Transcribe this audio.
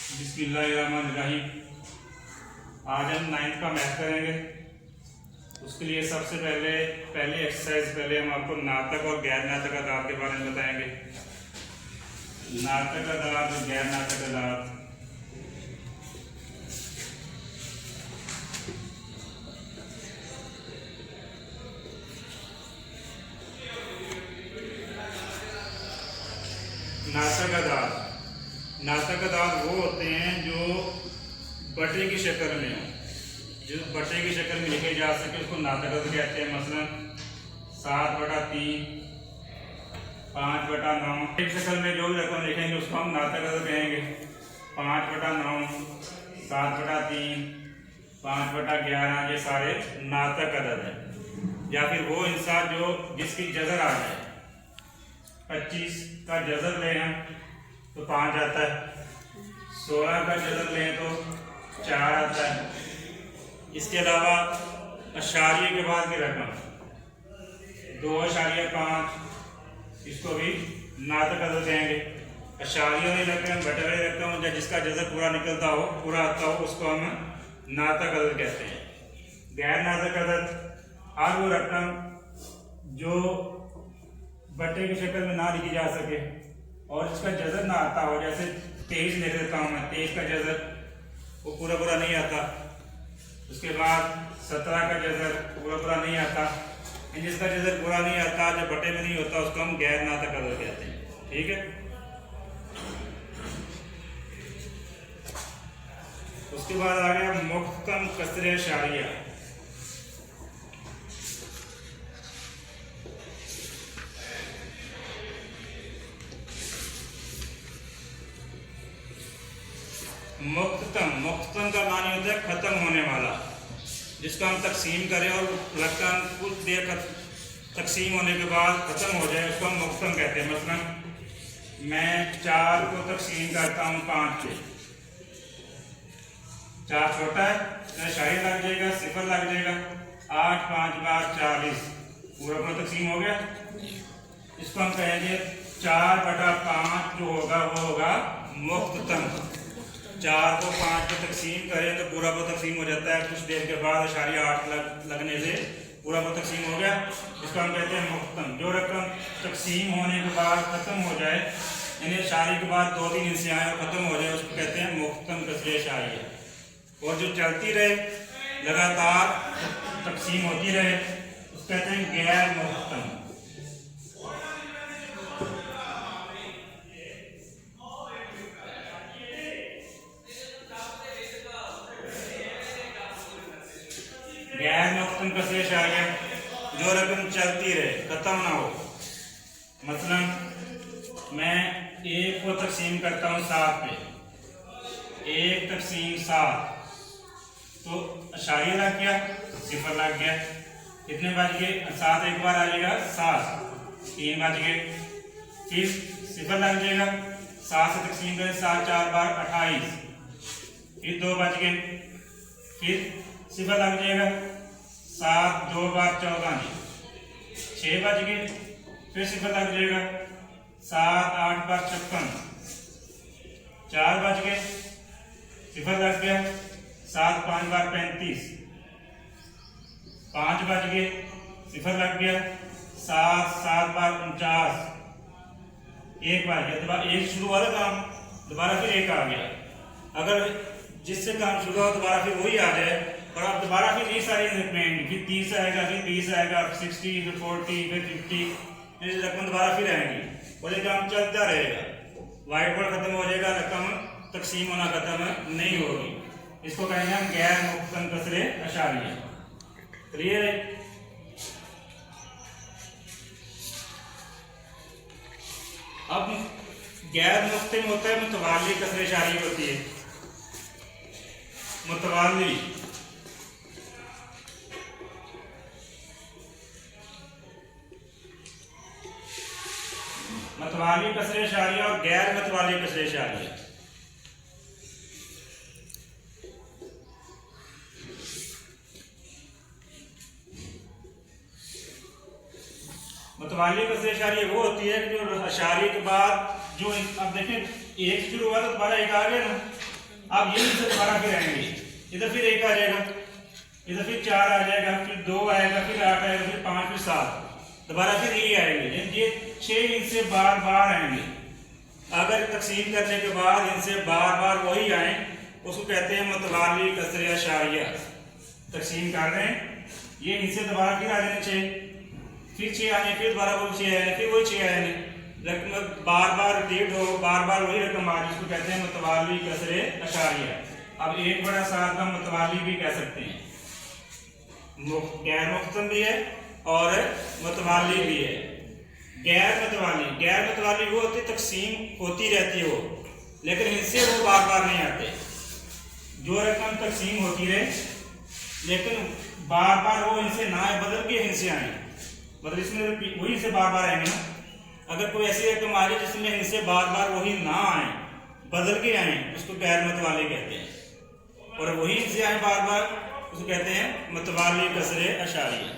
बिस्मिल्लाहिर्रहमानिर्रहीम। आज हम 9th का मैथ करेंगे। उसके लिए सबसे पहले एक्सरसाइज हम आपको नातक और गैर नातक अदाद के बारे में बताएंगे। नातक अदाद और गैर नातक अदाद। नातक अदाद वो होते हैं जो बटे की शक्ल में हो, जो बटे की शक्ल में लिखे जा सके उसको नातक अदाद कहते हैं। मसलन 7/3, 5/9। एक शक्ल में जो भी रकम लिखेंगे उसको हम नातक अदाद कहेंगे। 5/9, 7/3, 5/11, ये सारे नातक अदाद हैं। या फिर वो इंसान जो जिसकी जज़र आ जाए, 25 का जज़र लें हम तो 5 आता है, 16 का जज़र लें तो 4 आता है। इसके अलावा अशारिये के बाद की रकम 2.5, इसको भी नातक अदाद कहेंगे। अशारिये वाली रकम, बटे वाली रकम, या जिसका जज़र पूरा निकलता हो, पूरा आता हो, उसको हम नातक अदाद कहते हैं। गैर नातक अदाद हर वो रकम जो बटे की शक्ल में ना लिखी जा सके और इसका जज़र ना आता हो। जैसे 23 लिख देता हूँ मैं, 23 का जज़र वो पूरा नहीं आता। उसके बाद 17 का जज़र पूरा नहीं आता। जिसका जज़र पूरा नहीं आता, जो बटे में नहीं होता, उसको हम गैर नातक अदाद कहते हैं। ठीक है। उसके बाद आ गया मुख्तम कसरे शारिया। मुख्तम का मानी होता है खत्म होने वाला, जिसका हम तकसीम करें और रकम कुछ देर तकसीम होने के बाद खत्म हो जाए, उसको हम मुख्तम कहते हैं। मसलन मैं 4 को तकसीम करता हूँ 5 पे। 4 छोटा है, शाही लग जाएगा, सिफर लग जाएगा। 8, 5 बार 40, पूरा तकसीम हो गया। इसको हम कहेंगे 4/5 जो होगा वो होगा मुख्तम। 4 को 5 पे तकसीम करें तो पूरा तकसीम हो जाता है। कुछ देर के बाद अशारिया 8 लगने से पूरा तकसीम हो गया। इसको हम कहते हैं मुख्तम। जो रकम तकसीम होने के बाद खत्म हो जाए, यानी अशारी के बाद 2-3 हिस्से आए और खत्म हो जाए, उसको कहते हैं मुख्तम कसरे अशारिया। और जो चलती रहे, लगातार तकसीम होती रहे, उसको कहते हैं गैर मुख्तम। गैर मुख्तम कसरे शारिया, जो रकम चलती रहे, खत्म ना हो। मसलन मैं 1 को तकसीम करता हूँ 7 पे, 1 तकसीम 7, तो अशारिया लग गया, सिफर लग गया। कितने बच गए? 7 एक बार आ जाएगा 7, 3 बच गए। फिर सिफर लग जाएगा, 7 से तकसीम करें 7 4 बार 28, फिर 2 बच गए। फिर सिफर लग जाएगा, 7 2 बार 14, 6 बच गए। फिर सिफर लग जाएगा, 7 8 बार 56, 4 बच गए। सिफर लग गया, 7 5 बार 35, 5 बच गए। सिफर लग गया, 7 7 बार 49, 1 बच गया। दोबारा 1 शुरू हुआ था काम, दोबारा फिर 1 आ गया। अगर जिससे काम शुरू हो दोबारा फिर वही आ जाए, और अब दोबारा फिर ये सारे रिपीट, फिर 30 आएगा, फिर 20 आएगा, 60, फिर 40, फिर 50, रकम दोबारा फिर आएंगी और ये काम चलता रहेगा। वाइट बोर्ड खत्म हो जाएगा, रकम तकसीम होना खत्म नहीं होगी। इसको कहेंगे हम गैर मुख्तम कसरे अशारिया। क्लियर है? अब गैर मुख्तम होता है मुतवाली कसरे अशारिया होती है। मुतवाली कसरे अशारिया और गैर मतवाली कसरे अशारिया। मतवाली कसरे अशारिया वो होती है जो अशारिये के बाद जो, अब देखें 1 शुरू हुआ तो दोबारा 1 आ गया ना, अब ये इनसे दोबारा फिर आएंगे, इधर फिर 1 आ जाएगा, इधर फिर 4 आ जाएगा, फिर 2 आएगा, फिर 8 आएगा, फिर 5, फिर 7, दोबारा फिर ये आएंगे। ये 6 इनसे बार बार आएंगे। अगर तकसीम करने के बाद इनसे बार बार वही आए उसको कहते हैं मतवाली कसरे अशारिया। तकसीम कर रहे हैं, ये इनसे दोबारा फिर आ जाने 6, फिर 6 आने, फिर दोबारा वो 6 आए, फिर वही 6 आए, रकम बार बार रिपीट हो, बार बार वही रकम आ जाए, इसको कहते हैं मतवाली कसरे अशारिया। अब 1/7 का मतवाली भी कह सकते हैं, गैर मुख्तम भी है और मतवाली भी है। गैर मतवाली वो होती तकसीम होती रहती हो लेकिन इनसे वो बार बार नहीं आते। जो रकम तकसीम होती रहे लेकिन बार बार वो इनसे ना आए, बदल के इनसे आए, मतलब इसमें वही से बार बार आएंगे ना। अगर कोई ऐसी रकम आ जाए जिसमें इनसे बार बार वही ना आए, बदल के आए, उसको गैर मतवाली कहते हैं। और वही इनसे आए बार बार उसको कहते हैं मतवाली कसरे अशारिया।